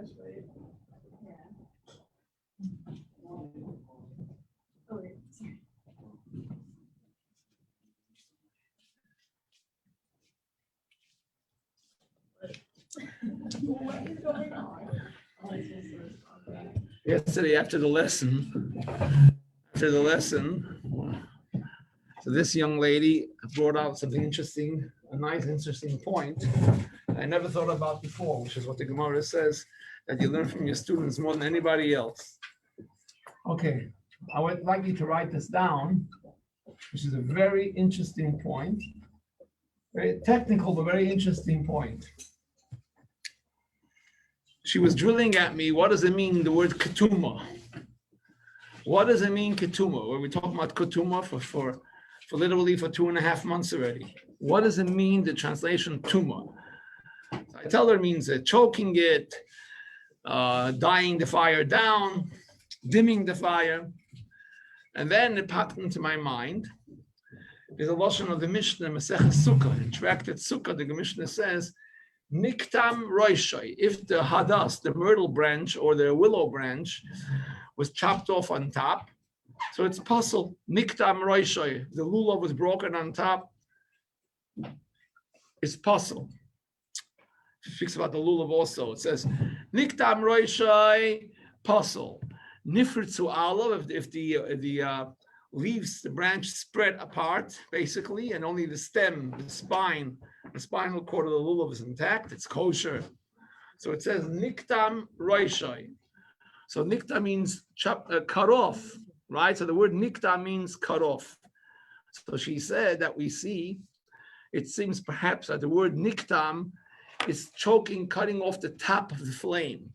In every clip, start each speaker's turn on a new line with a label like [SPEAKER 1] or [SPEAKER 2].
[SPEAKER 1] flashlight. Yeah. Oh, wait, sorry. What is going on?
[SPEAKER 2] Yesterday after the lesson, so this young lady brought out something interesting, a nice interesting point I never thought about before, which is what the Gemara says, that you learn from your students more than anybody else. Okay, I would like you to write this down, which is a very interesting point, very technical but very interesting point. She was drilling at me, what does it mean, the word ketuma? What does it mean, ketuma? When we talk about ketuma for literally for 2.5 months already. What does it mean, the translation tuma? I tell her it means choking it, dying the fire down, dimming the fire. And then it popped into my mind, there's a lashon of the Mishnah, Maseches Sukkah, in Tractate Sukkah, the Mishnah says, Niktam roishai, if the hadas, the myrtle branch or the willow branch, was chopped off on top, so it's puzzle. Niktam roishai, the lulav was broken on top, it's puzzle. It speaks about the lulav also. It says, Niktam roishai, puzzle. Nifritzu alav, if the leaves, the branch spread apart, basically, and only the stem, the spinal cord of the lulav is intact, it's kosher. So it says niktam roishai. So niktam means cut off, right? So the word niktam means cut off. So she said that we see, it seems perhaps that the word niktam is choking, cutting off the top of the flame.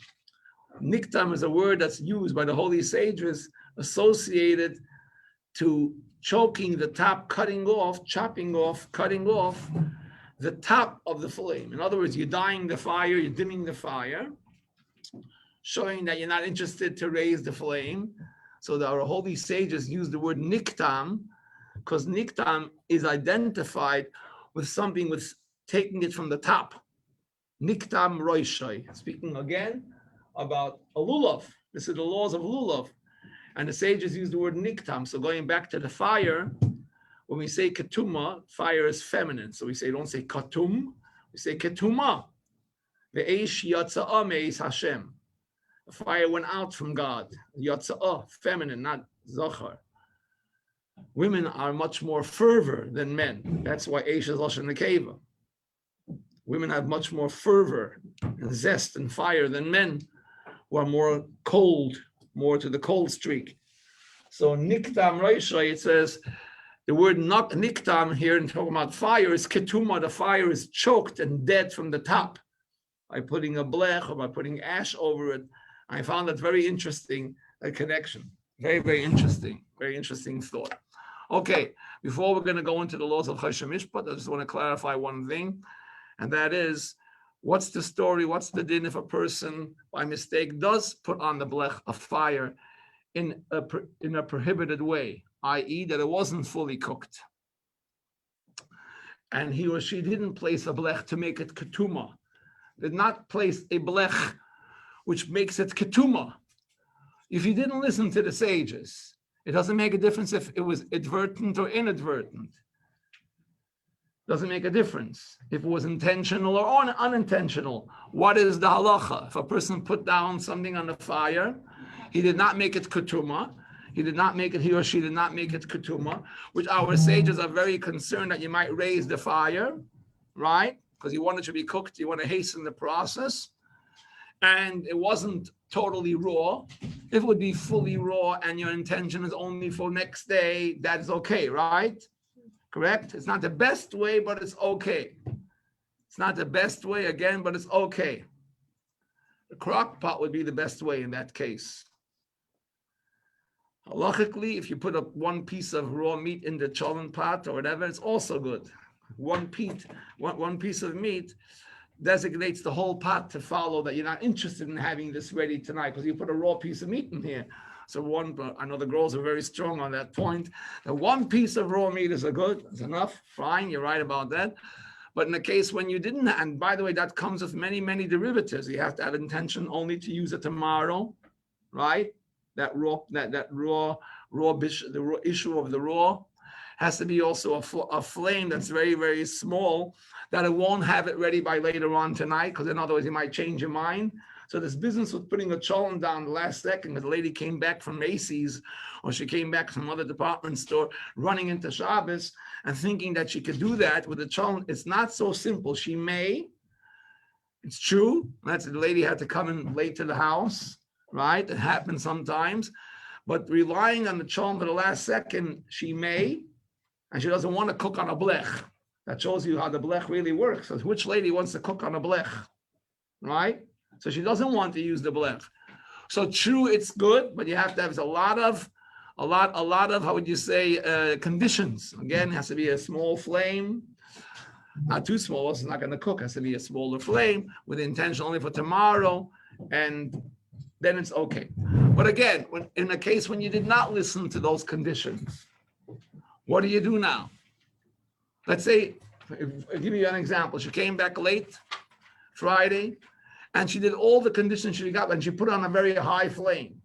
[SPEAKER 2] Niktam is a word that's used by the holy sages associated to choking the top, cutting off, chopping off, cutting off the top of the flame. In other words, you're dying the fire, you're dimming the fire, showing that you're not interested to raise the flame. So our holy sages use the word niktam, because niktam is identified with something with taking it from the top. Niktam roishai. Speaking again about a lulav. This is the laws of lulav. And the sages use the word niktam. So going back to the fire, when we say ketuma, fire is feminine. So we say, don't say katum, we say ketuma. Ve'esh yatza'ah me'es Hashem. The fire went out from God. Yatza'ah, feminine, not zachar. Women are much more fervor than men. That's why Eish is lashon nekeva. Women have much more fervor and zest and fire than men, who are more cold, more to the cold streak. So niktam roishai, it says, the word niktam here in talking about fire is ketuma. The fire is choked and dead from the top by putting a blech or by putting ash over it. I found that very interesting, a connection. Very, very interesting thought. Okay, before we're going to go into the laws of Choshen Mishpat, I just want to clarify one thing, and that is, what's the story, what's the din if a person by mistake does put on the blech of fire in a prohibited way, i.e. that it wasn't fully cooked, and he or she didn't place a blech to make it ketuma, did not place a blech which makes it ketuma. If you didn't listen to the sages, it doesn't make a difference if it was advertent or inadvertent. Doesn't make a difference if it was intentional or unintentional. What is the halacha? If a person put down something on the fire, he did not make it ketuma. He or she did not make it ketuma, which our sages are very concerned that you might raise the fire, right? Because you want it to be cooked, you want to hasten the process. And it wasn't totally raw. If it would be fully raw and your intention is only for next day, that is okay, right? Correct? It's not the best way, but it's okay. It's not the best way again, but it's okay. The crock pot would be the best way in that case. Halachically, if you put up one piece of raw meat in the cholent pot or whatever, it's also good. One piece of meat designates the whole pot to follow that you're not interested in having this ready tonight because you put a raw piece of meat in here. So I know the girls are very strong on that point. The one piece of raw meat is good, it's enough, fine, you're right about that. But in the case when you didn't, and by the way, that comes with many, many derivatives. You have to have intention only to use it tomorrow, right? The raw issue of the raw has to be also a flame that's very, very small, that it won't have it ready by later on tonight, because in other words, you might change your mind. So this business with putting a cholent down the last second, because the lady came back from Macy's, or she came back from another department store, running into Shabbos and thinking that she could do that with a cholent. It's not so simple. She may, it's true, that's the lady had to come in late to the house, right? It happens sometimes, but relying on the cholent for the last second, she may, and she doesn't want to cook on a blech. That shows you how the blech really works. So which lady wants to cook on a blech, right? So she doesn't want to use the blech. So true, it's good, but you have to have a lot of, how would you say, conditions. Again, it has to be a small flame, not too small, it's not going to cook. It has to be a smaller flame with intention only for tomorrow, and then it's okay. But again, in a case when you did not listen to those conditions, what do you do now? Let's say, I'll give you an example. She came back late Friday, and she did all the conditions she got, and she put on a very high flame.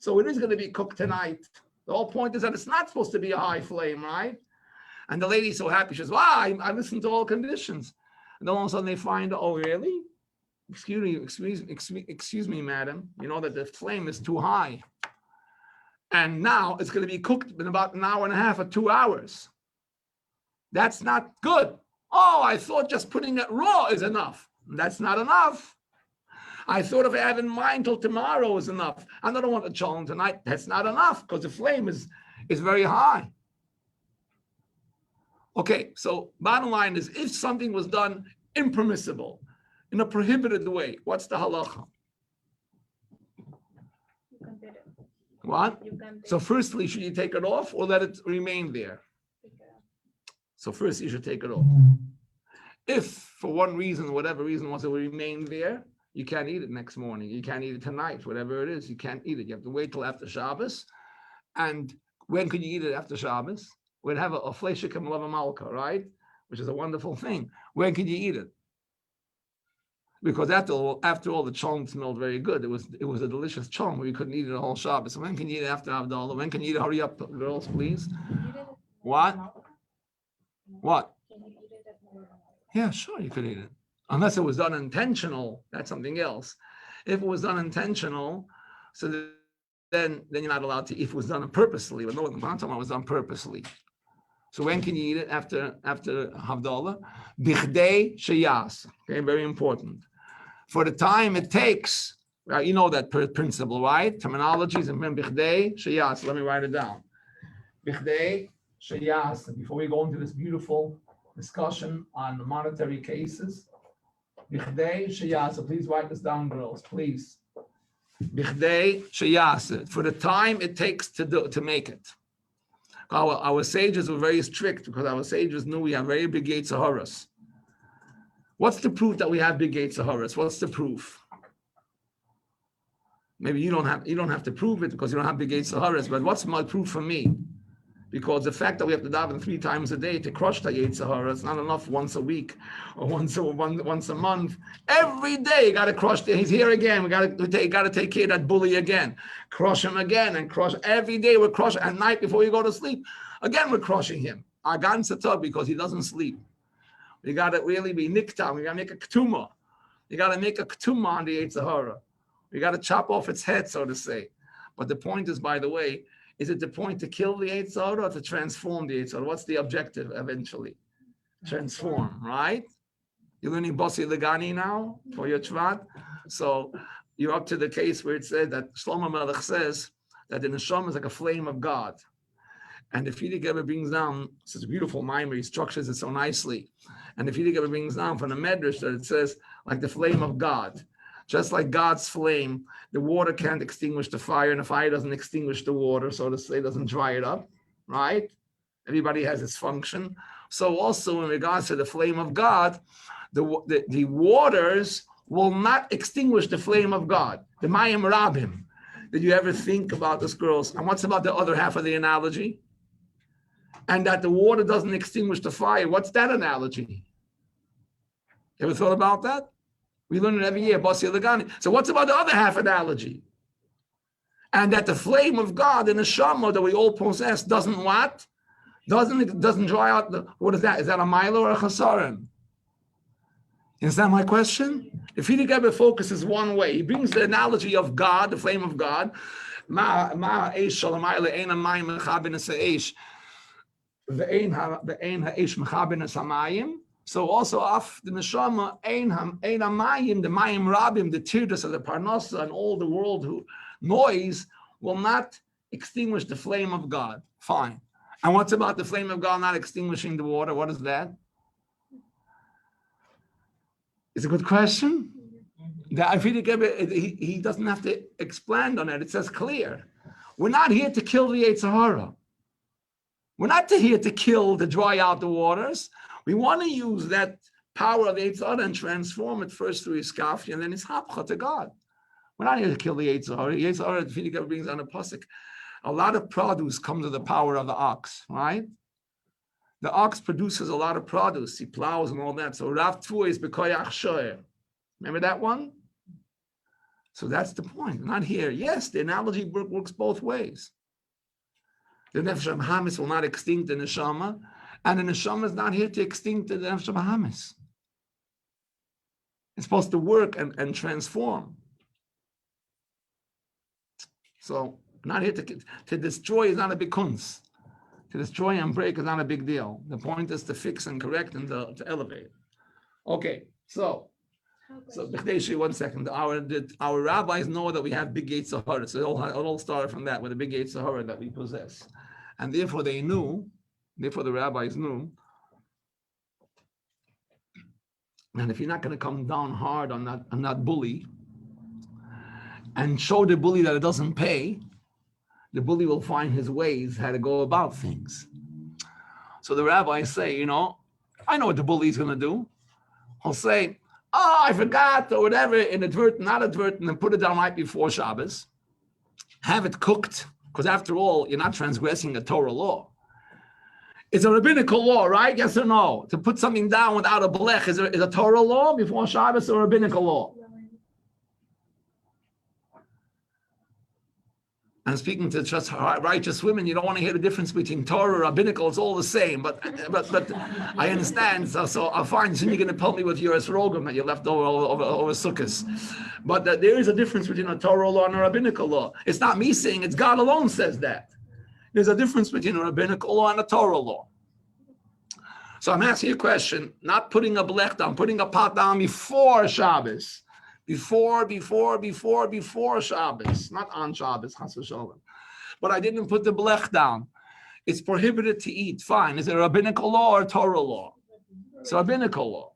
[SPEAKER 2] So it is going to be cooked tonight. The whole point is that it's not supposed to be a high flame, right? And the lady's so happy. She says, wow, I listened to all conditions. And then all of a sudden they find, oh, really? Excuse me, madam. You know that the flame is too high. And now it's going to be cooked in about an hour and a half or 2 hours. That's not good. Oh, I thought just putting it raw is enough. That's not enough. I thought if I have in mind till tomorrow is enough. I don't want to cholent tonight. That's not enough because the flame is very high. Okay, so bottom line is, if something was done impermissible, in a prohibited way, what's the halacha?
[SPEAKER 1] You can do it.
[SPEAKER 2] What?
[SPEAKER 1] You can do
[SPEAKER 2] So
[SPEAKER 1] it.
[SPEAKER 2] firstly, should you take it off or let it remain there? So first you should take it off. If for one reason, whatever reason was, it will remain there, you can't eat it next morning. You can't eat it tonight, whatever it is, you can't eat it. You have to wait till after Shabbos. And when could you eat it after Shabbos? We'd have a fleshikim lava malka, right? Which is a wonderful thing. When could you eat it? Because after all, the cholent smelled very good. It was a delicious cholent where you couldn't eat it a whole Shabbos. So when can you eat it after Havdalah? When can you eat it? Hurry up, girls, please. What? What?
[SPEAKER 1] Can you eat it at Malka?
[SPEAKER 2] Yeah, sure, you could eat it. Unless it was unintentional, that's something else. If it was unintentional, so then you're not allowed to. If it was done purposely, but no, the Bantam was done purposely. So when can you eat it after Havdalah? Bichdei sheyas. Okay, very important. For the time it takes, right, you know that principle, right? Terminologies and bichdei sheyas. Let me write it down. Bichdei sheyas. Before we go into this beautiful discussion on monetary cases, bichdei sheyas. So please write this down, girls, please. Bichdei sheyas. For the time it takes to make it. Our sages were very strict because our sages knew we have very big gates of Horus. What's the proof that we have big gates of Horus? What's the proof? Maybe you don't have to prove it because you don't have big gates of Horus, but what's my proof for me? Because the fact that we have to daven 3 times a day to crush the Yetzer Hara, it's not enough once a week or once a month. Every day you got to crush. He's here again. We got to take care of that bully again. Crush him again and crush. Every day we're crushing. At night before you go to sleep, again we're crushing him. Agan Satah, because he doesn't sleep. We got to really be niktam. We got to make a ketuma. You got to make a ketuma on the Yetzer Hara. We got to chop off its head, so to say. But the point is, by the way, is it the point to kill the Yetzer Hara or to transform the Yetzer Hara? What's the objective eventually? Transform, right? You're learning Bossi Legani now for your Shvat. So you're up to the case where it said that Shlomo Melech says that the neshama is like a flame of God. And the Frierdiker Rebbe brings down such a beautiful mimer, he structures it so nicely. And the Frierdiker Rebbe brings down from the Medrash that it says like the flame of God. Just like God's flame, the water can't extinguish the fire, and the fire doesn't extinguish the water, so to say, doesn't dry it up, right? Everybody has its function. So also in regards to the flame of God, the waters will not extinguish the flame of God. The Mayim Rabim. Did you ever think about this, girls? And what's about the other half of the analogy? And that the water doesn't extinguish the fire. What's that analogy? Ever thought about that? We learn it every year, Basi Lagani. So what's about the other half analogy? And that the flame of God in the Shama that we all possess doesn't what? Doesn't dry out what is that? Is that a milo or a chasarim? Is that my question? If he together focuses one way, he brings the analogy of God, the flame of God. So also af the neshama ein hamayim, the mayim rabim, the teves of the parnasa and all the world who noise will not extinguish the flame of God. Fine. And what's about the flame of God not extinguishing the water? What is that? It's a good question. He doesn't have to expand on it. It says clear. We're not here to kill the Yetzer Hara. We're not here to kill, to dry out the waters. We want to use that power of the Yetzer Hara and transform it first through Iskafia and then Ishapcha to God. We're not here to kill the Yetzer Hara. Yetzer Hara, the Fidik brings on a pasuk. A lot of produce comes to the power of the ox, right? The ox produces a lot of produce. He plows and all that. So Rav Tvua is b'koyach shoyer. Remember that one? So that's the point. Not here. Yes, the analogy works both ways. The Nefesh HaBahamis will not extinct the Neshama, and the Neshama is not here to extinct the Nefesh HaBahamis. It's supposed to work and transform. So not here to destroy is not a big kunz. To destroy and break is not a big deal. The point is to fix and correct and to elevate. Okay, so 1 second. Our rabbis know that we have big Yetzer Hara. So it all started from that, with the big Yetzer Hara that we possess. And therefore the rabbis knew, and if you're not going to come down hard on that bully and show the bully that it doesn't pay, the bully will find his ways how to go about things. So the rabbis say, I know what the bully is going to do. He'll say, oh, I forgot, or whatever, inadvertent, not advertent, and put it down right before Shabbos. Have it cooked, because after all, you're not transgressing a Torah law. It's a rabbinical law, right? Yes or no? To put something down without a blech is a Torah law before Shabbos or a rabbinical law? And speaking to just righteous women, you don't want to hear the difference between Torah and rabbinical. It's all the same. But I understand. So I find soon you're going to pull me with your esrogim that you left over Sukkos. But there is a difference between a Torah law and a rabbinical law. It's not me saying, it's God alone says that. There's a difference between a rabbinical law and a Torah law. So I'm asking you a question, not putting a blech down, putting a pot down before Shabbos. Before Shabbos, not on Shabbos, chas v'sholem. But I didn't put the blech down. It's prohibited to eat. Fine. Is it a rabbinical law or a Torah law? It's a rabbinical law.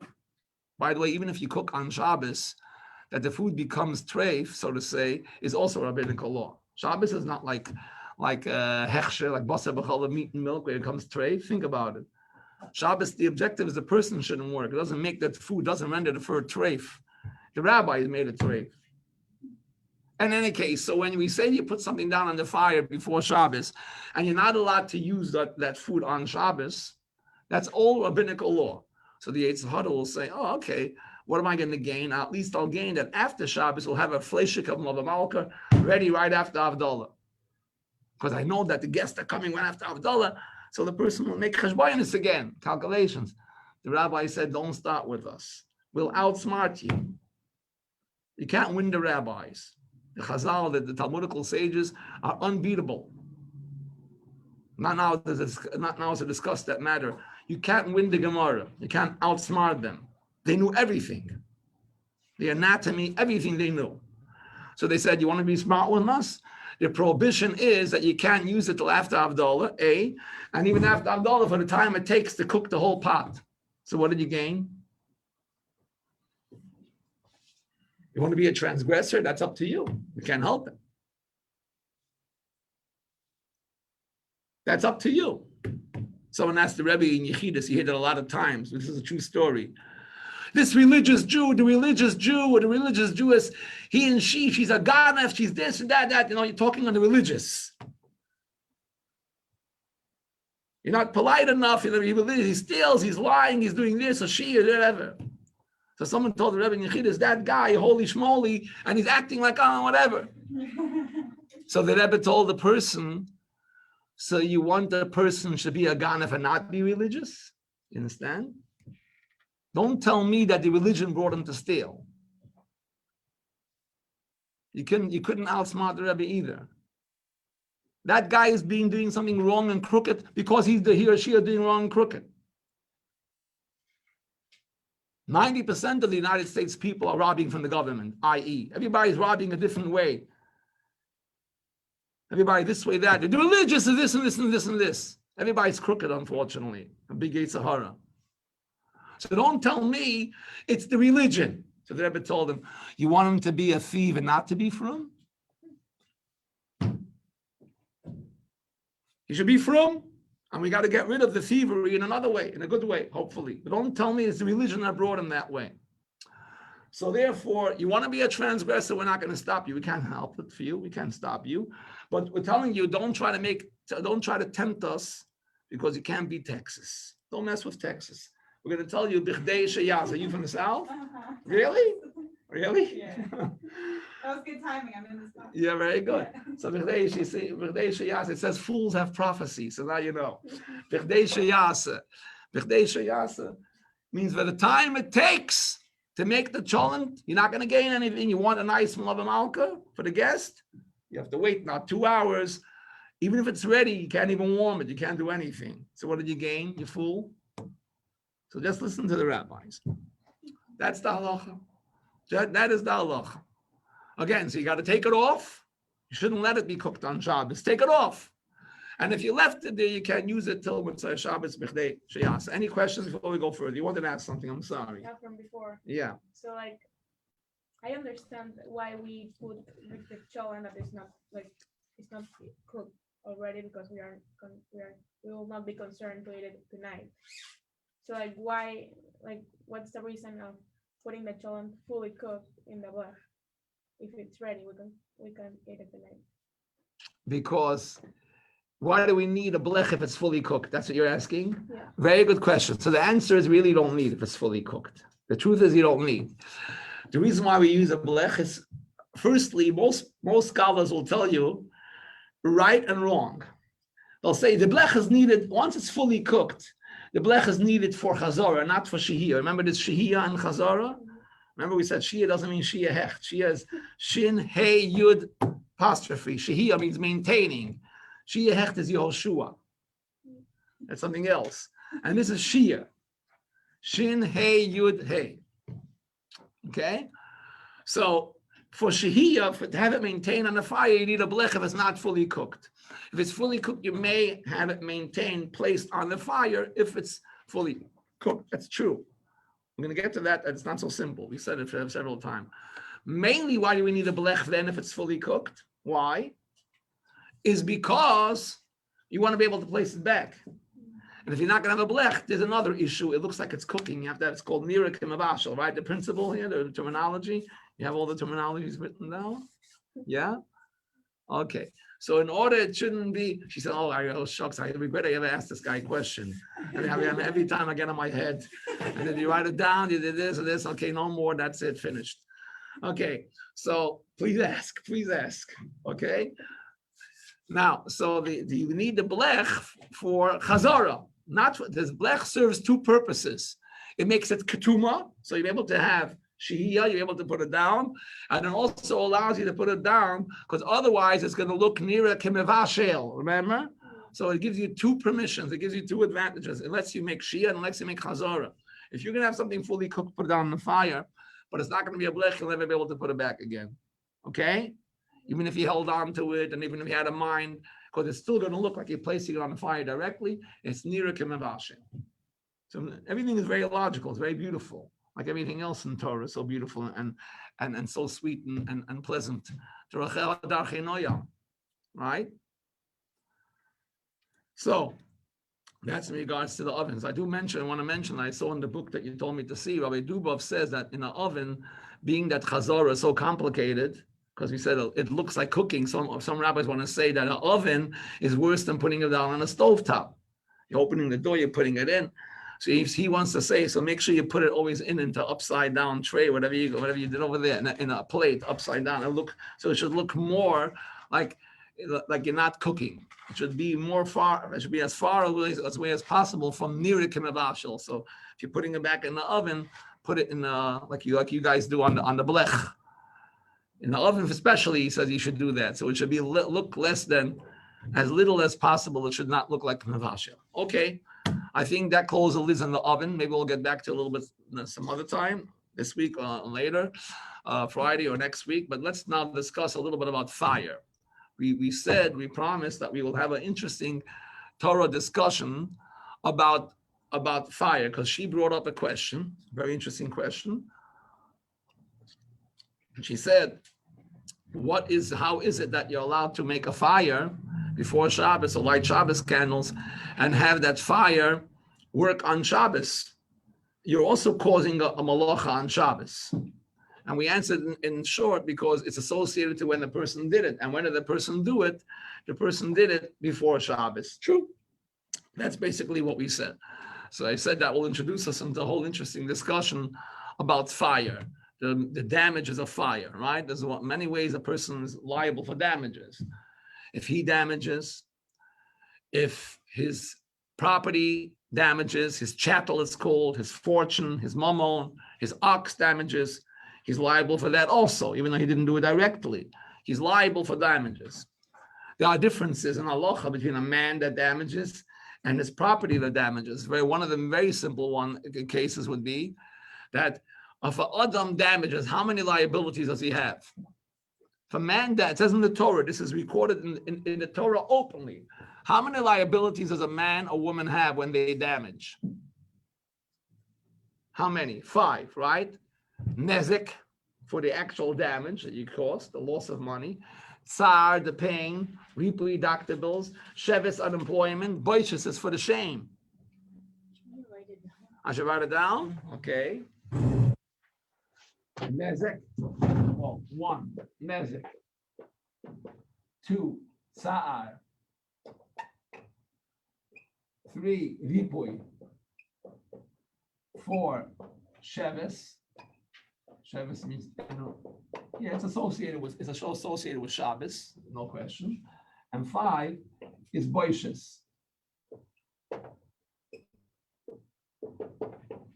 [SPEAKER 2] By the way, even if you cook on Shabbos, that the food becomes treif, so to say, is also a rabbinical law. Shabbos is not like hechsher, like basar b'chala, meat and milk, where it comes treif. Think about it. Shabbos, the objective is the person shouldn't work. It doesn't make that food, doesn't render the food treif. The rabbi has made it treif. In any case, so when we say you put something down on the fire before Shabbos, and you're not allowed to use that food on Shabbos, that's all rabbinical law. So the Yetzer Hara will say, oh, okay, what am I going to gain? At least I'll gain that after Shabbos we'll have a fleshik of Malka ready right after Havdalah. Because I know that the guests are coming right after Havdalah, so the person will make cheshbonos again, calculations. The rabbi said, don't start with us. We'll outsmart you. You can't win the rabbis. The Chazal, the Talmudical sages are unbeatable. Not now to discuss that matter. You can't win the Gemara. You can't outsmart them. They knew everything. The anatomy, everything they knew. So they said, you want to be smart with us? The prohibition is that you can't use it till after Havdalah, A, and even after Havdalah for the time it takes to cook the whole pot. So what did you gain? You want to be a transgressor? That's up to you. You can't help it. That's up to you. Someone asked the Rebbe in Yechidus, you hear that a lot of times. This is a true story. This religious Jew, the religious Jewess, he and she's a ganef, she's this and that. You're talking on the religious. You're not polite enough. He steals, he's lying, he's doing this, or she, or whatever. So someone told the Rebbe Yechidus, that guy, holy schmoly, and he's acting like, oh, whatever. So the Rebbe told the person, so you want the person should be a ganef and not be religious? You understand? Don't tell me that the religion brought him to steal. You couldn't outsmart the Rebbe either. That guy is doing something wrong and crooked because he or she are doing wrong and crooked. 90% of the United States people are robbing from the government, i.e., everybody's robbing a different way. Everybody this way, that. The religious is this and this and this and this. Everybody's crooked, unfortunately. A big gate Sahara. So don't tell me it's the religion. So the Rebbe told him, you want him to be a thief and not to be frum? He should be frum, and we got to get rid of the thievery in another way, in a good way, hopefully. But don't tell me it's the religion that brought him that way. So therefore, you want to be a transgressor, we're not going to stop you. We can't help it for you. We can't stop you. But we're telling you, don't try to tempt us because you can't beat Texas. Don't mess with Texas. We're going to tell you, Bichdei Sheyaz. Are you from the South? Really? Really?
[SPEAKER 1] Yeah. That was good timing. I'm in the South.
[SPEAKER 2] Yeah, very good. So Bichdei Sheyaz, it says fools have prophecy. So now you know. Bichdei Sheyaz. Bichdei Sheyaz means by the time it takes to make the cholent, you're not going to gain anything. You want a nice Malava Malka for the guest? You have to wait not 2 hours. Even if it's ready, you can't even warm it. You can't do anything. So what did you gain, you fool? So just listen to the rabbis. That's the halacha. That is the halacha. Again, so you got to take it off. You shouldn't let it be cooked on Shabbos. Take it off. And if you left it there, you can't use it till Mitzvah Shabbos Bichdei Sheyas. Any questions before we go further? You wanted to ask something. I'm sorry.
[SPEAKER 1] Yeah, from before.
[SPEAKER 2] Yeah.
[SPEAKER 1] So like, I understand why we put the cholent that is not like it's not cooked already because we will not be concerned to eat it tonight. So like why, like what's the reason of putting the cholent fully cooked in the blech? If it's ready, we can eat it tonight.
[SPEAKER 2] Because why do we need a blech if it's fully cooked? That's what you're asking?
[SPEAKER 1] Yeah.
[SPEAKER 2] Very good question. So the answer is really you don't need if it's fully cooked. The truth is you don't need. The reason why we use a blech is, firstly, most scholars will tell you right and wrong. They'll say the blech is needed once it's fully cooked. The blech is needed for chazara, not for shehiyah. Remember this shehiyah and chazara? Remember we said shehiyah doesn't mean shehiyah hecht. Shehiyah is shin, hey, yud, apostrophe. Shehiyah means maintaining. Shehiyah hecht is Yehoshua. That's something else. And this is shehiyah. Shin, hey, yud, hey. Okay? So for shehiyah, to have it maintained on the fire, you need a blech if it's not fully cooked. If it's fully cooked, you may have it maintained, placed on the fire if it's fully cooked. That's true. I'm going to get to that. It's not so simple. We said it several times. Mainly, why do we need a blech then if it's fully cooked? Why? Is because you want to be able to place it back. And if you're not going to have a blech, there's another issue. It looks like it's cooking. You have to have, it's called nira kimavashal, right? The principle here, the terminology. You have all the terminologies written down? Yeah? Okay. So in order, it shouldn't be, she said, oh, shucks, I regret I ever asked this guy a question. And every time I get on my head, and then you write it down, you did this and this, okay, no more, that's it, finished. Okay, so please ask, okay? Now, so you need the blech for chazara. Not for, this blech serves two purposes. It makes it ketuma, so you're able to have shehiyah, you're able to put it down, and it also allows you to put it down because otherwise it's going to look nearer kimevashel, remember? So it gives you two permissions, it gives you two advantages. It lets you make shehiyah and it lets you make chazara. If you're going to have something fully cooked, put it down on the fire, but it's not going to be a blech, you'll never be able to put it back again. Okay? Even if you held on to it and even if you had a mind, because it's still going to look like you're placing it on the fire directly, it's nearer kimevashel. So everything is very logical, it's very beautiful. Like everything else in Torah, so beautiful and so sweet and pleasant. Right? So that's in regards to the ovens. I want to mention, I saw in the book that you told me to see, Rabbi Dubov says that in an oven, being that chazara is so complicated, because we said it looks like cooking, some rabbis want to say that an oven is worse than putting it down on a stovetop. You're opening the door, you're putting it in. So if he wants to say, so make sure you put it always into upside down tray, whatever you did over there in a plate upside down, and look, so it should look more like you're not cooking. It should be more far. It should be as far away as possible from near the kimavashel. So if you're putting it back in the oven, put it in like you guys do on the blech. In the oven, especially, he says you should do that. So it should be look less than, as little as possible. It should not look like kimavashel. Okay. I think that closes the lids in the oven. Maybe we'll get back to a little bit some other time this week or later, Friday or next week. But let's now discuss a little bit about fire. We promised that we will have an interesting Torah discussion about fire, because she brought up a question, very interesting question. And she said, how is it that you're allowed to make a fire before Shabbos or light Shabbos candles and have that fire work on Shabbos? You're also causing a malacha on Shabbos. And we answered in short, because it's associated to when the person did it. And when did the person do it? The person did it before Shabbos. True. That's basically what we said. So I said that will introduce us into a whole interesting discussion about fire, the damages of fire, right? There's many ways a person is liable for damages. If he damages, if his property damages, his chattel is called, his fortune, his mammon, his ox damages, he's liable for that also, even though he didn't do it directly. He's liable for damages. There are differences in halacha between a man that damages and his property that damages. One of the very simple cases would be that if an Adam damages, how many liabilities does he have? If a man that, it says in the Torah, this is recorded in the Torah openly, how many liabilities does a man or woman have when they damage? How many? 5, right? Nezek, for the actual damage that you caused, the loss of money. Tsar, the pain. Ripui, doctor bills. Shevis, unemployment. Boishas is for the shame. I should write it down? Okay. Nezek. Well, 1, Nezek. 2, Tsar. 3, Ripui. 4, Shevis. Shevis means, it's associated with Shabbos, no question. And 5 is Boishas.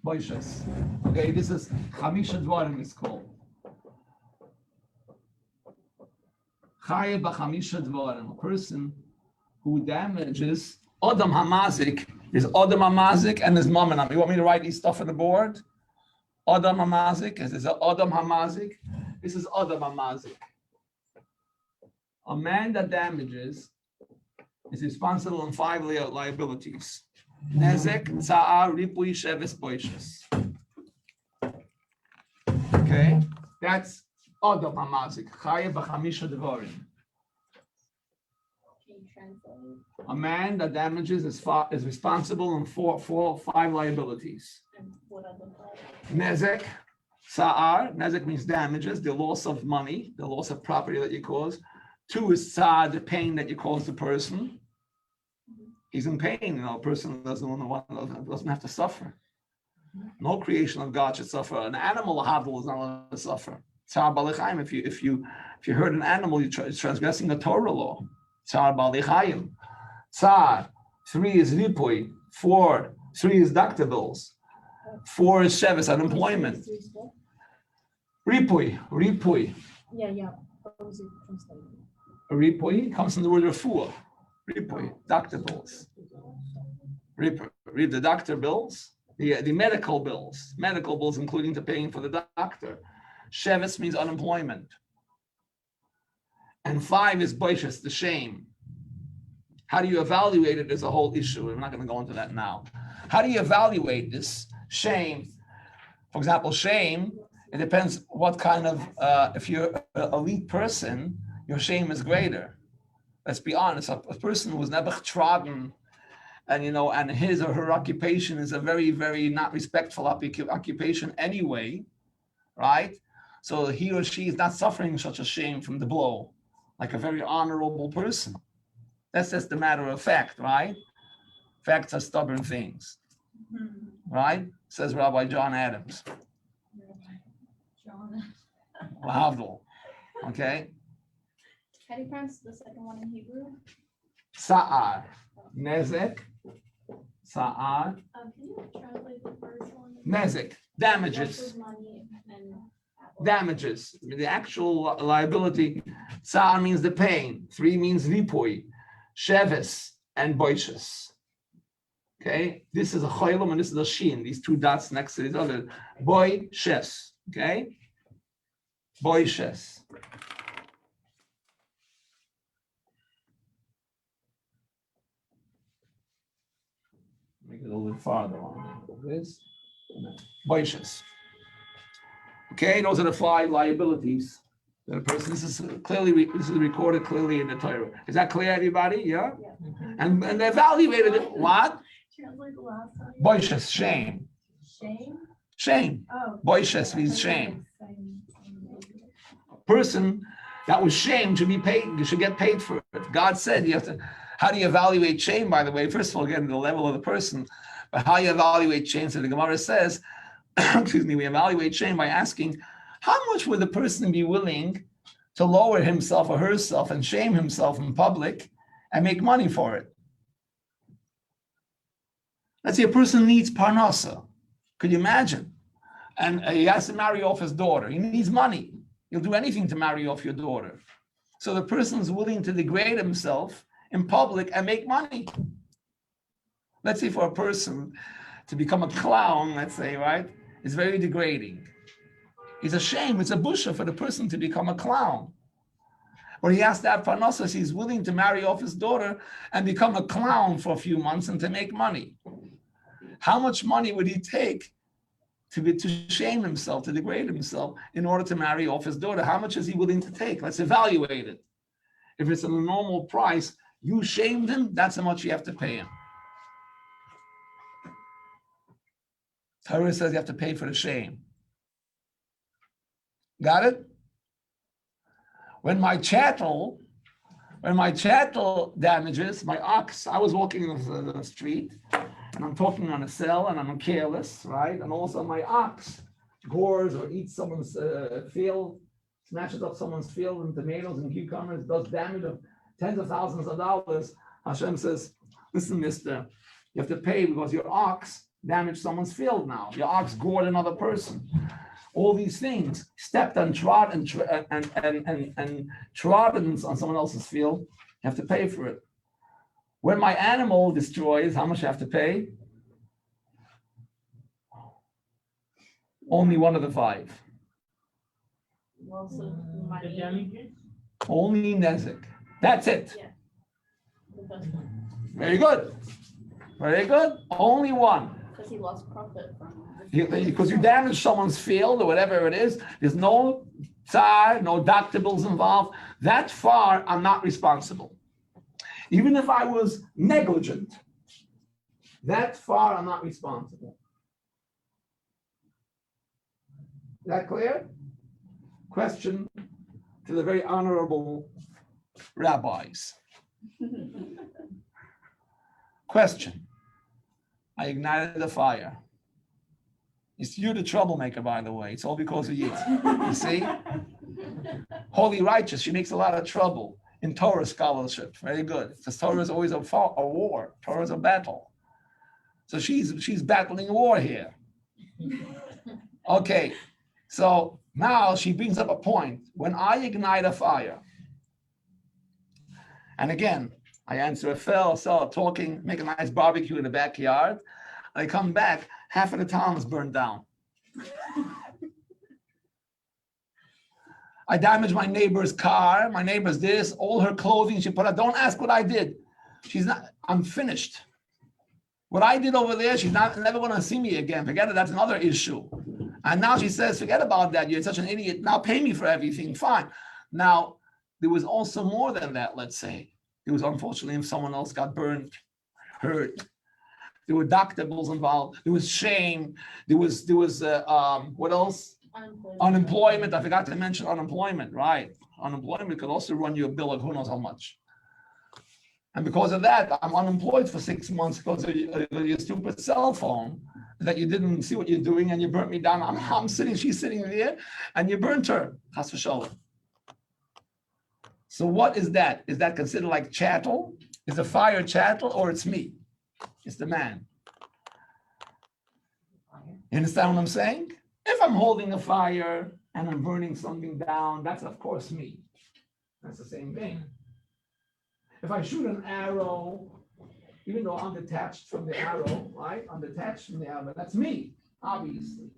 [SPEAKER 2] Boishas. Okay, this is Chamisha Dvarim is called. Chayev b'Chamisha Dvarim, a person who damages Adam Hamazik. There's Adam Hamazik and there's Mamanam. You want me to write these stuff on the board? Adam Hamazik, this is Adam Hamazik. This is Adam Hamazik. A man that damages is responsible on 5 liabilities. Nezek, Tza'ar, Ripui, Shevis, Boishas. Okay, that's Adam Hamazik. Chayev b'Chamisha Dvarim. A man that damages is responsible on 5 liabilities. Nezek, Sa'ar. Nezek means damages, the loss of money, the loss of property that you cause. 2 is Sa'ar, the pain that you cause the person. He's in pain, a person doesn't have to suffer. No creation of God should suffer. An animal, is not allowed to suffer. Tsar Balichaim, if you hurt an animal, you're transgressing the Torah law. Tsar Balichaim. Tsar. 3 is Ripui. 3 is doctor bills. 4 is Shevis, unemployment. Ripui.
[SPEAKER 1] Yeah. How is it translated?
[SPEAKER 2] Ripui comes from the word refuah. Ripui, doctor bills. Read the doctor bills, the medical bills including the paying for the doctor. Shevis means unemployment. And 5 is boishas, the shame. How do you evaluate it is a whole issue. We're not going to go into that now. How do you evaluate this shame? For example, shame, it depends what kind of, if you're an elite person, your shame is greater. Let's be honest, a person who was never trodden and his or her occupation is a very, very not respectful occupation anyway, right? So he or she is not suffering such a shame from the blow, like a very honorable person. That's just a matter of fact, right? Facts are stubborn things. Right? Says Rabbi John Adams. Lahavdil. Okay?
[SPEAKER 3] How do you pronounce the second one in Hebrew?
[SPEAKER 2] Sa'ar. Nezek. Sa'ar.
[SPEAKER 3] Can you translate the first one?
[SPEAKER 2] Nezek. Damages.
[SPEAKER 3] Money and
[SPEAKER 2] Damages. The actual liability. Sa'ar means the pain. 3 means ripui. Sheves and boishes. Okay? This is a choylom and this is a shin. These 2 dots next to each other. Boishes. Okay? Boishes. Make it a little bit farther on this. Boishes. Okay, those are the 5 liabilities that a person. This is recorded clearly in the Torah. Is that clear, everybody? Yeah. And they evaluated it. What?
[SPEAKER 3] Translate the last one.
[SPEAKER 2] Boishes, shame.
[SPEAKER 3] Shame?
[SPEAKER 2] Shame.
[SPEAKER 3] Oh.
[SPEAKER 2] Boishes means shame. A person that was shamed should be paid. You should get paid for it. God said you have to. How do you evaluate shame? By the way, first of all, again, the level of the person, but how you evaluate shame. So the Gemara says, excuse me, we evaluate shame by asking, how much would the person be willing to lower himself or herself and shame himself in public and make money for it? Let's say a person needs parnasa. Could you imagine? And he has to marry off his daughter. He needs money. He'll do anything to marry off your daughter. So the person is willing to degrade himself in public and make money. Let's say for a person to become a clown, let's say, right? It's very degrading. It's a shame, it's a busha for the person to become a clown. Or he has to have parnassus, he's willing to marry off his daughter and become a clown for a few months and to make money. How much money would he take to shame himself, to degrade himself in order to marry off his daughter? How much is he willing to take? Let's evaluate it. If it's a normal price, you shamed him, that's how much you have to pay him. Torah says you have to pay for the shame. Got it? When my chattel damages, my ox, I was walking in the street and I'm talking on a cell and I'm careless, right? And also my ox gores or eats someone's field, smashes up someone's field and tomatoes and cucumbers, does damage of tens of thousands of dollars. Hashem says, listen, mister, you have to pay because your ox damaged someone's field now. Your ox gored another person. All these things, stepped and trod and trodden on someone else's field, you have to pay for it. When my animal destroys, how much you have to pay? Only one of the 5.
[SPEAKER 3] Also, money.
[SPEAKER 2] Only nezek. That's it.
[SPEAKER 3] Yeah. The best one.
[SPEAKER 2] Very good. Very good. Only one.
[SPEAKER 3] Because he lost profit from
[SPEAKER 2] Because you damage someone's field or whatever it is, there's no tsar, no deductibles involved. That far, I'm not responsible. Even if I was negligent, that far, I'm not responsible. Is that clear? Question to the very honorable rabbis. Question. I ignited the fire. It's you the troublemaker, by the way. It's all because of you. You see? Holy righteous, she makes a lot of trouble in Torah scholarship. Very good. Because Torah is always a war. Torah is a battle. So she's battling war here. Okay. So now she brings up a point. When I ignite a fire, and again, I answer a fell, talking, make a nice barbecue in the backyard. I come back, half of the town is burned down. I damaged my neighbor's car, my neighbor's this, all her clothing she put out. Don't ask what I did. I'm finished. What I did over there, she's never going to see me again. Forget it, that's another issue. And now she says, forget about that. You're such an idiot. Now pay me for everything. Fine. Now, there was also more than that, let's say. It was unfortunately if someone else got burned, hurt. There were deductibles involved. There was shame. There was what else? Unemployment. I forgot to mention unemployment, right? Unemployment could also run you a bill of who knows how much. And because of that, I'm unemployed for 6 months because of your stupid cell phone that you didn't see what you're doing and you burnt me down. I'm sitting, she's sitting there, and you burnt her. Chas v'sholem. So what is that? Is that considered like chattel? Is the fire chattel or it's me? It's the man. You understand what I'm saying? If I'm holding a fire and I'm burning something down, that's of course me. That's the same thing. If I shoot an arrow, even though I'm detached from the arrow, right? I'm detached from the arrow, but that's me, obviously.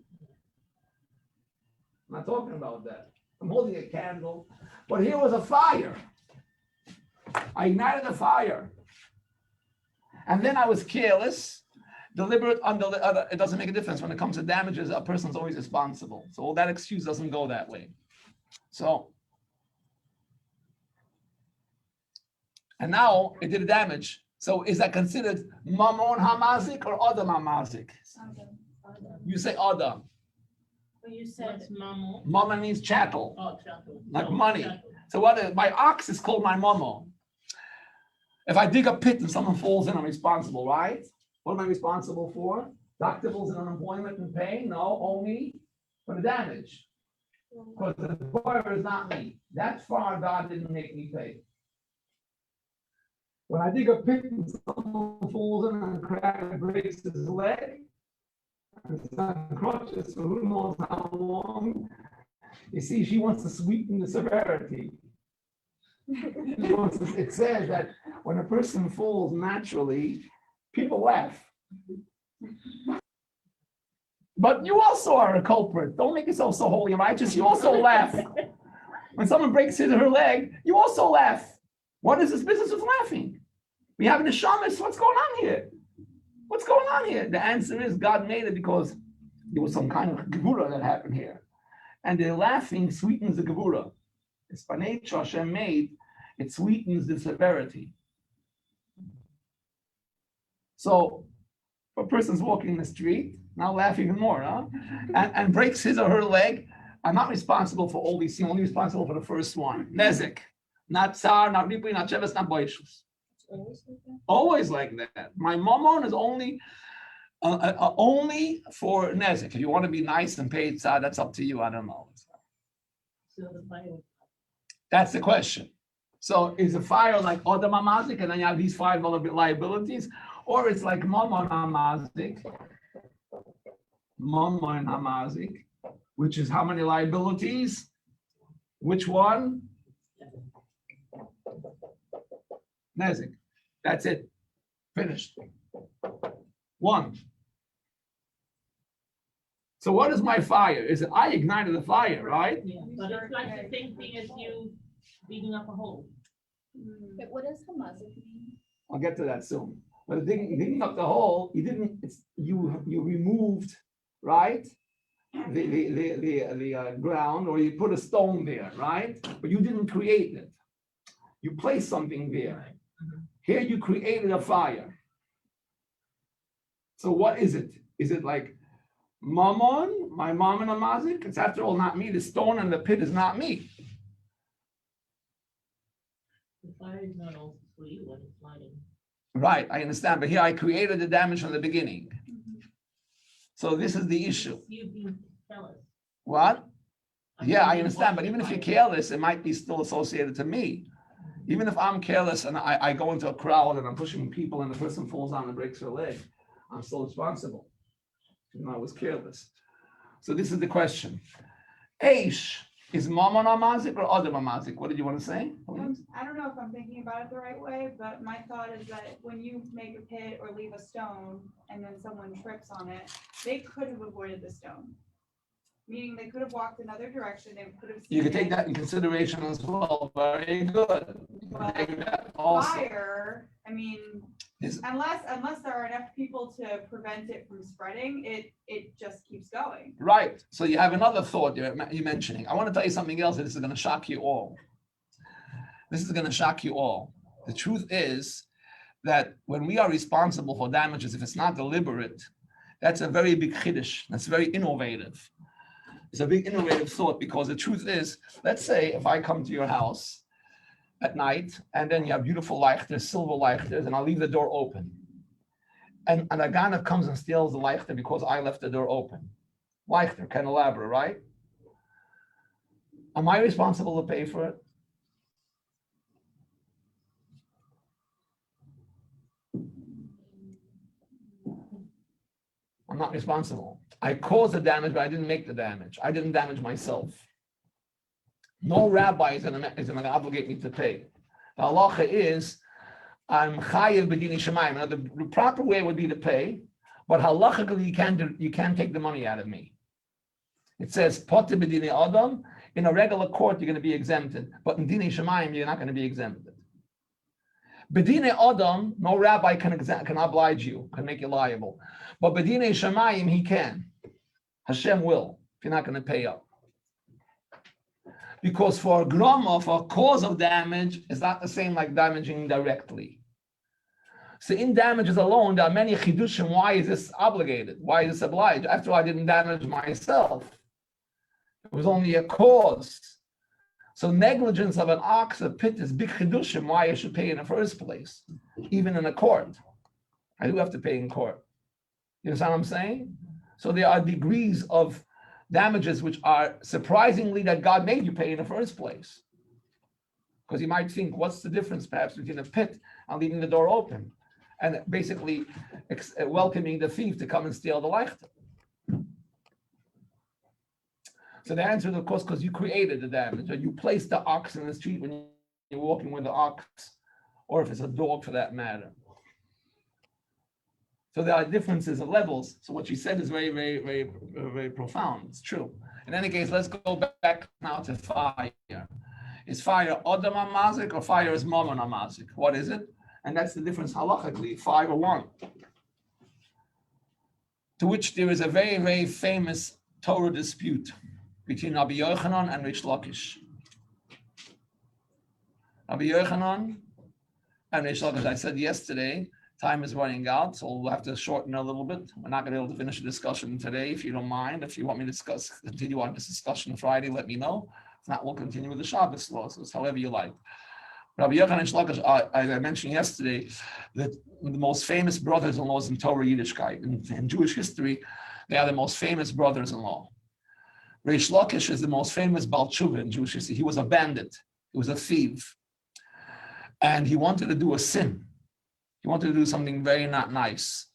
[SPEAKER 2] I'm not talking about that. I'm holding a candle, but here was a fire. I ignited the fire. And then I was careless, deliberate, it doesn't make a difference. When it comes to damages, a person's always responsible. So that excuse doesn't go that way. So, and now it did damage. So is that considered mamon hamazik or adam hamazik? You say adam.
[SPEAKER 3] But you said mamo.
[SPEAKER 2] Mama means chattel,
[SPEAKER 3] Oh, chattel.
[SPEAKER 2] like
[SPEAKER 3] No,
[SPEAKER 2] money.
[SPEAKER 3] chattel.
[SPEAKER 2] So what is, my ox is called my mama. If I dig a pit and someone falls in, I'm responsible, right? What am I responsible for? Deductibles and unemployment and pay? No, only for the damage. Because the fire is not me. That far God didn't make me pay. When I dig a pit and someone falls in and breaks his leg, and it's on crutches for who knows how long, you see, she wants to sweeten the severity. It says that when a person falls naturally, people laugh. But you also are a culprit. Don't make yourself so holy and righteous. You also laugh. When someone breaks his or her leg, you also laugh. What is this business of laughing? We have the shamus. What's going on here? What's going on here? The answer is God made it because there was some kind of gevura that happened here. And the laughing sweetens the gevura. It's by nature Hashem made, it sweetens the severity. So, if a person's walking in the street, now laughing even more, huh? And breaks his or her leg, I'm not responsible for all these things, I'm only responsible for the first one. Nezek. Not tsar, not ripui, not cheves, not boishus. Always like that. My mamon is only for nezek. If you want to be nice and pay tsar, that's up to you. I don't know. That's the question. So is a fire like Odam Amazik, and then you have these 5 liabilities, or it's like Mamon Amazik, which is how many liabilities? Which one? Nezik. That's it. Finished. 1. So what is my fire? Is it I ignited the fire, right?
[SPEAKER 3] Yeah, but it's like the same thing as you digging up a hole.
[SPEAKER 4] But what does hamazik mean?
[SPEAKER 2] I'll get to that soon. But digging up the hole, you didn't. It's you removed, right? The ground, or you put a stone there, right? But you didn't create it. You placed something there. Here you created a fire. So what is it? Is it like Mammon, my mom and a mazik? It's after all not me. The stone and the pit is not me.
[SPEAKER 3] The fire is not also for you when it's lighting.
[SPEAKER 2] Right, I understand. But here I created the damage from the beginning. So this is the issue.
[SPEAKER 3] You being careless.
[SPEAKER 2] What? Yeah, I understand. But even if you're careless, it might be still associated to me. Even if I'm careless and I go into a crowd and I'm pushing people and the person falls down and breaks her leg, I'm still responsible. I was careless. So this is the question. Aish, is Mammon Amazik or Adam Amazik? What did you want to say?
[SPEAKER 5] I don't know if I'm thinking about it the right way, but my thought is that when you make a pit or leave a stone and then someone trips on it, they could have avoided the stone. Meaning they could have walked another direction, they could have seen
[SPEAKER 2] You could take
[SPEAKER 5] it.
[SPEAKER 2] that in consideration as well. Very good.
[SPEAKER 5] But
[SPEAKER 2] Take that also.
[SPEAKER 5] fire, I mean,
[SPEAKER 2] Is-
[SPEAKER 5] unless there are enough people to prevent it from spreading, it just keeps going.
[SPEAKER 2] Right. So you have another thought you're mentioning. I want to tell you something else, and this is going to shock you all. This is going to shock you all. The truth is that when we are responsible for damages, if it's not deliberate, that's a very big chiddush. That's very innovative. It's a big innovative thought, because the truth is, let's say if I come to your house at night, and then you have beautiful leichters, silver leichters, and I'll leave the door open. And a ganav comes and steals the leichter because I left the door open. Leichter, candelabra, right? Am I responsible to pay for it? I'm not responsible. I caused the damage, but I didn't make the damage. I didn't damage myself. No rabbi is going to obligate me to pay. The halacha is, I'm chayiv b'dini shemayim. The proper way would be to pay, but halachically you can't take the money out of me. It says potter b'dini adam. In a regular court, you're going to be exempted, but in dini shemayim, you're not going to be exempted. B'dini adam, no rabbi can oblige you, can make you liable. But b'dini shemayim, he can. Hashem will, if you're not going to pay up. Because for a grama, for a cause of damage, is not the same like damaging directly. So in damages alone, there are many chidushim. Why is this obligated? Why is this obliged? After all, I didn't damage myself. It was only a cause. So negligence of an ox, a pit, is big chidushim. Why I should pay in the first place, even in a court. I do have to pay in court. You understand what I'm saying? So there are degrees of damages which are surprisingly that God made you pay in the first place. Because you might think, what's the difference perhaps between a pit and leaving the door open and basically welcoming the thief to come and steal the leichter? So the answer is, of course, because you created the damage, or you placed the ox in the street when you're walking with the ox, or if it's a dog for that matter. So there are differences of levels. So what she said is very, very, very, very profound. It's true. In any case, let's go back now to fire. Is fire Odom Amazik or fire is Mammon Amazik? What is it? And that's the difference halachically, 5 or 1. To which there is a very, very famous Torah dispute between Rabbi Yochanan and Rish Lakish. Rabbi Yochanan and Rish Lakish, I said yesterday, time is running out, so we'll have to shorten a little bit. We're not going to be able to finish the discussion today, if you don't mind. If you want me to continue on this discussion Friday, let me know. If not, we'll continue with the Shabbos laws, so however you like. Rabbi Yochanan and Shlakish, as I mentioned yesterday, that the most famous brothers-in-laws in Torah Yiddishkeit. In Jewish history, they are the most famous brothers-in-law. Reish Lakish is the most famous Baal Tshuva in Jewish history. He was a bandit. He was a thief. And he wanted to do a sin. He wanted to do something very not nice.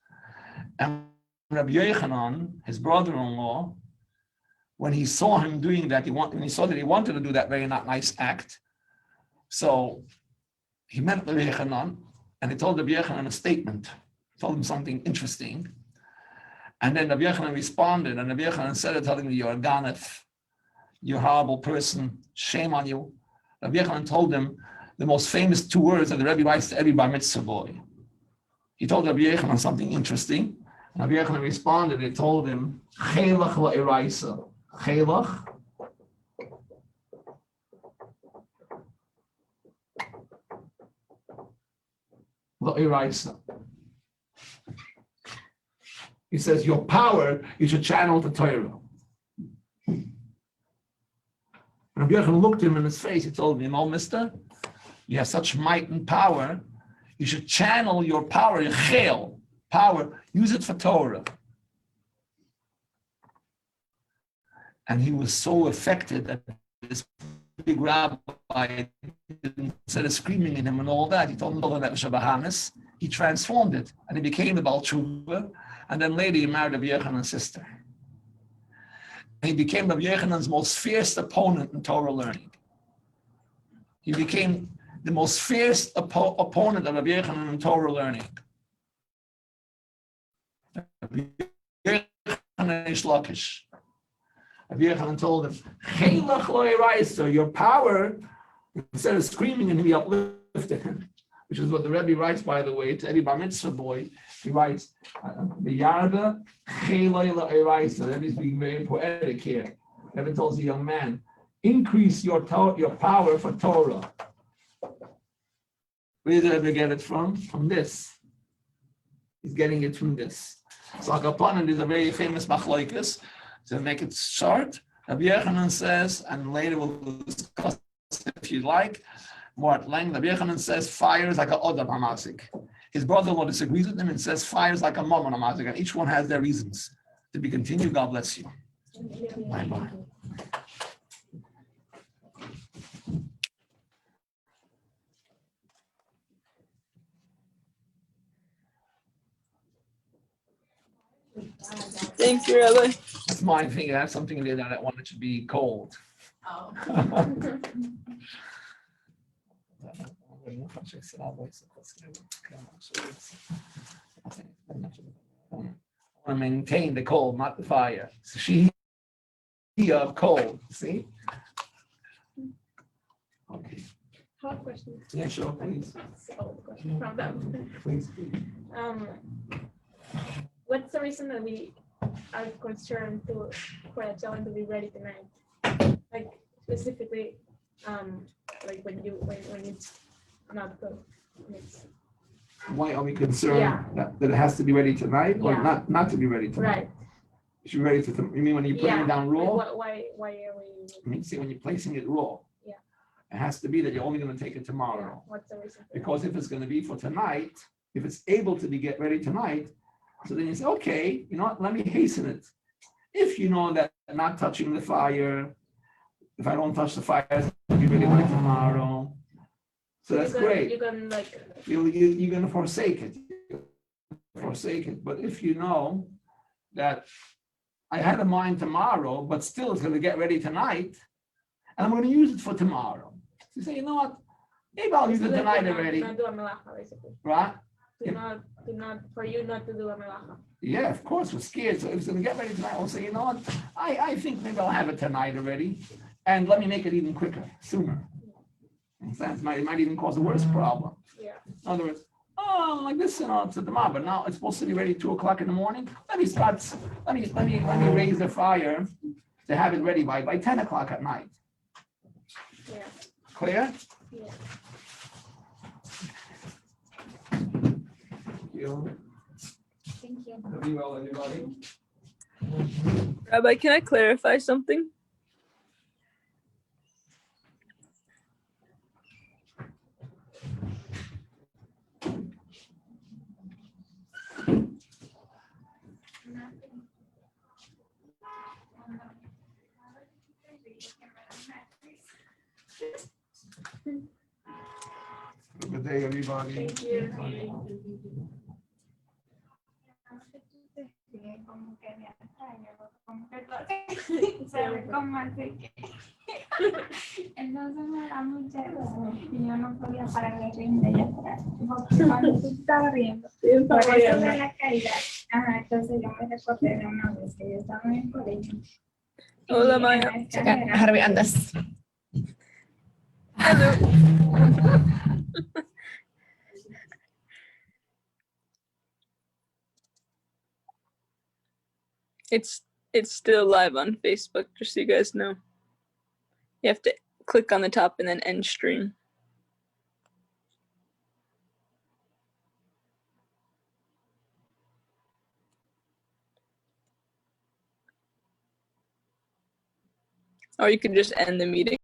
[SPEAKER 2] And Rabbi Yochanan, his brother-in-law, when he saw him doing that, when he saw that he wanted to do that very not nice act, so he met Rabbi Yochanan and he told Rabbi Yochanan a statement, told him something interesting. And then Rabbi Yochanan responded, and Rabbi Yochanan said, telling me, you're a ganef, you're a horrible person, shame on you. Rabbi Yochanan told him the most famous 2 words that the Rebbe writes to every bar mitzvah boy. He told Rabbi Yochanan something interesting. And Rabbi Yochanan responded, he told him, Chelach la'iraisa. Chelach la'iraisa. He says, your power, you should channel to Torah. Rabbi Yochanan looked him in his face. He told me, no, mister, you have such might and power. You should channel your power, your chel, power, use it for Torah. And he was so affected that this big rabbi, instead of screaming at him and all that, he told him that was Shabbahamis. He transformed it, and he became the Baal Tshuva. And then later he married Rabbi Yochanan's sister. And he became Rabbi Yochanan's most fierce opponent in Torah learning. He became the most fierce opponent of Rabbi Yochanan in Torah learning. Rabbi Yochanan Ish Lakish. Rabbi Yochanan told him, Chelach lo eraisa, your power, instead of screaming and he uplifted him, which is what the Rebbe writes, by the way, to every bar mitzvah boy. He writes, the Yarda, Chelach lo eraisa. The Rebbe is being very poetic here. The Rebbe tells the young man, increase your power for Torah. Where did the Rebbe get it from? From this. He's getting it from this. So Akapanan is a very famous machlokes. To make it short, Rabbi Yochanan says, and later we'll discuss if you like, more at length. Rabbi Yochanan says fire is like an Odam Hamazik. His brother-in-law disagrees with him and says fire is like a Mammon Hamazik, and each one has their reasons. To be continued, God bless you. Bye-bye.
[SPEAKER 6] Thank you, Rabbi.
[SPEAKER 2] That's my thing. I have something in there that I want it to be cold.
[SPEAKER 4] Oh.
[SPEAKER 2] I want to maintain the cold, not the fire. So she of cold. See? Okay.
[SPEAKER 1] Hard question.
[SPEAKER 2] Yeah, sure. Please.
[SPEAKER 1] So, question from them.
[SPEAKER 2] Please.
[SPEAKER 1] What's the reason that we are concerned for a challenge to be ready tonight? Like specifically, like when it's not good. When it's,
[SPEAKER 2] Why are we concerned
[SPEAKER 1] Yeah.
[SPEAKER 2] that it has to be ready tonight or
[SPEAKER 1] Yeah.
[SPEAKER 2] not to be ready tonight?
[SPEAKER 1] right.
[SPEAKER 2] It should be ready for you mean when you're putting it down raw?
[SPEAKER 1] Why are we?
[SPEAKER 2] I mean, see, when you're placing it raw.
[SPEAKER 1] Yeah.
[SPEAKER 2] It has to be that you're only going to take it tomorrow.
[SPEAKER 1] What's the reason? For
[SPEAKER 2] Because if it's going to be for tonight, if it's able to be get ready tonight, so then you say, okay, you know what, let me hasten it. If you know that not touching the fire, if I don't touch the fire, it'll be ready by tomorrow. So that's great.
[SPEAKER 1] You're gonna like.
[SPEAKER 2] You're going to forsake it. But if you know that I had a mind tomorrow, but still it's going to get ready tonight, and I'm going to use it for tomorrow. So you say, you know what? Maybe I'll use it tonight already,
[SPEAKER 1] Not do a melacha, basically.
[SPEAKER 2] right?
[SPEAKER 1] Do not for you not to do a melacha.
[SPEAKER 2] Yeah, of course, we're scared. So if it's going to get ready tonight, I'll say, you know what? I think maybe I'll have it tonight already, and let me make it even quicker, sooner. It might even cause a worse problem.
[SPEAKER 1] Yeah.
[SPEAKER 2] In other words, like this, it's at the mob, but now it's supposed to be ready 2:00 in the morning. Let me raise the fire to have it ready by 10:00 at night.
[SPEAKER 1] Yeah.
[SPEAKER 2] Clear?
[SPEAKER 1] Yeah.
[SPEAKER 4] Thank you.
[SPEAKER 2] Be well, everybody.
[SPEAKER 6] Rabbi, can I clarify something?
[SPEAKER 2] Good day, everybody.
[SPEAKER 1] Thank you.
[SPEAKER 5] Como que me extraño, como que se ve como así que entonces me da mucha risa y yo no podía parar de reír de ella cuando tú estabas riendo por eso de la caída. Entonces yo me recordé de una vez que yo estaba en el colegio.
[SPEAKER 6] Hola,
[SPEAKER 5] Y
[SPEAKER 6] Maya.
[SPEAKER 5] en la escalera,
[SPEAKER 7] How do we end this?
[SPEAKER 6] It's still live on Facebook, just so you guys know. You have to click on the top and then end stream. Or you can just end the meeting.